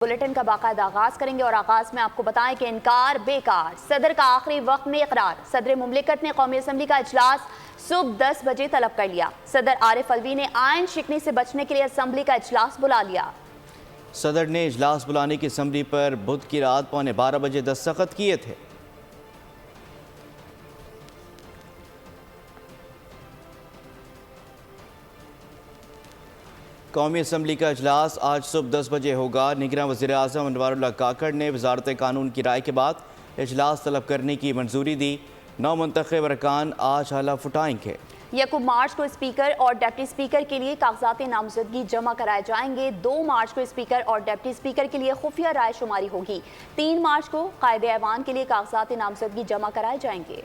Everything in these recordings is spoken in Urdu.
بلیٹن کا باقاعدہ آغاز کریں گے اور آغاز میں آپ کو بتائیں کہ انکار بیکار، صدر کا آخری وقت میں اقرار۔ صدر مملکت نے قومی اسمبلی کا اجلاس صبح 10 بجے طلب کر لیا۔ صدر عارف الوی نے آئین شکنی سے بچنے کے لیے اسمبلی کا اجلاس بلا لیا۔ صدر نے اجلاس بلانے کی اسمبلی پر بدھ کی رات 12:15 بجے دستخط کیے تھے۔ قومی اسمبلی کا اجلاس آج صبح 10 بجے ہوگا۔ نگراں وزیر اعظم انوار اللہ کاکڑ نے وزارت قانون کی رائے کے بعد اجلاس طلب کرنے کی منظوری دی۔ 9 منتخب ارکان آج حلف اٹھائیں گے۔ 1 مارچ کو اسپیکر اور ڈپٹی اسپیکر کے لیے کاغذات نامزدگی جمع کرائے جائیں گے۔ 2 مارچ کو اسپیکر اور ڈپٹی اسپیکر کے لیے خفیہ رائے شماری ہوگی۔ 3 مارچ کو قائد ایوان کے لیے کاغذات نامزدگی جمع کرائے جائیں گے۔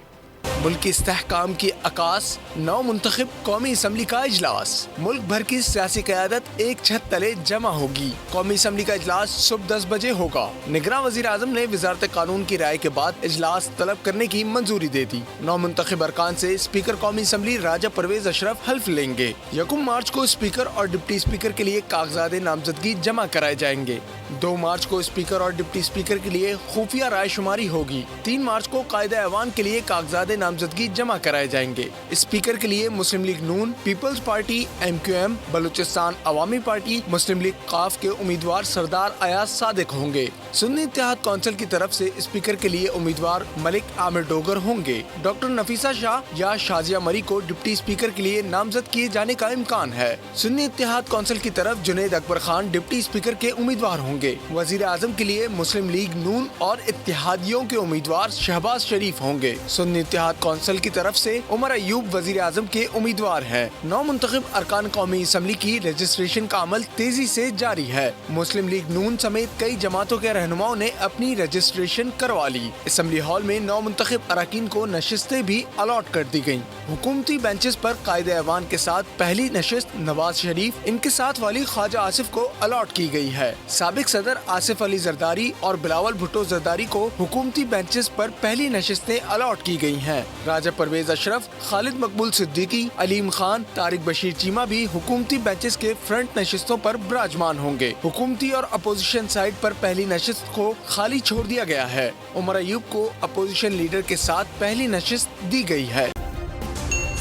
ملکی استحکام کی عکاس 9 منتخب قومی اسمبلی کا اجلاس۔ ملک بھر کی سیاسی قیادت ایک چھت تلے جمع ہوگی۔ قومی اسمبلی کا اجلاس صبح 10 بجے ہوگا۔ نگراں وزیر اعظم نے وزارت قانون کی رائے کے بعد اجلاس طلب کرنے کی منظوری دے دی۔ 9 منتخب ارکان سے اسپیکر قومی اسمبلی راجہ پرویز اشرف حلف لیں گے۔ 1 مارچ کو اسپیکر اور ڈپٹی اسپیکر کے لیے کاغذات نامزدگی جمع کرائے جائیں گے۔ 2 مارچ کو اسپیکر اور ڈپٹی اسپیکر کے لیے خفیہ رائے شماری ہوگی۔ 3 مارچ کو قائد ایوان کے لیے کاغذات نامزدگی جمع کرائے جائیں گے۔ اسپیکر کے لیے مسلم لیگ نون، پیپلز پارٹی MQM، بلوچستان عوامی پارٹی، مسلم لیگ قاف کے امیدوار سردار ایاز صادق ہوں گے۔ سنی اتحاد کونسل کی طرف سے اسپیکر کے لیے امیدوار ملک عامر ڈوگر ہوں گے۔ ڈاکٹر نفیسہ شاہ یا شازیہ مری کو ڈپٹی اسپیکر کے لیے نامزد کیے جانے کا امکان ہے۔ سنی اتحاد کونسل کی طرف جنید اکبر خان ڈپٹی اسپیکر کے امیدوار ہوں گے۔ وزیر اعظم کے لیے مسلم لیگ نون اور اتحادیوں کے امیدوار شہباز شریف ہوں گے۔ سنی اتحاد کونسل کی طرف سے عمر ایوب وزیر اعظم کے امیدوار ہیں۔ 9 منتخب ارکان قومی اسمبلی کی رجسٹریشن کا عمل تیزی سے جاری ہے۔ مسلم لیگ نون سمیت کئی جماعتوں کے رہنماؤں نے اپنی رجسٹریشن کروا لی۔ اسمبلی ہال میں 9 منتخب اراکین کو نشستیں بھی الاٹ کر دی گئیں۔ حکومتی بینچز پر قائد ایوان کے ساتھ پہلی نشست نواز شریف، ان کے ساتھ والی خواجہ آصف کو الاٹ کی گئی ہے۔ سابق صدر آصف علی زرداری اور بلاول بھٹو زرداری کو حکومتی بینچز پر پہلی نشستیں الاٹ کی گئی ہیں۔ راجہ پرویز اشرف، خالد مقبول صدیقی، علیم خان، طارق بشیر چیمہ بھی حکومتی بینچز کے فرنٹ نشستوں پر براجمان ہوں گے۔ حکومتی اور اپوزیشن سائڈ پر پہلی نشست کو خالی چھوڑ دیا گیا ہے۔ عمر ایوب کو اپوزیشن لیڈر کے ساتھ پہلی نشست دی گئی ہے۔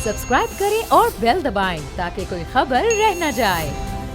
سبسکرائب کریں اور بیل دبائیں تاکہ کوئی خبر رہ نہ جائے۔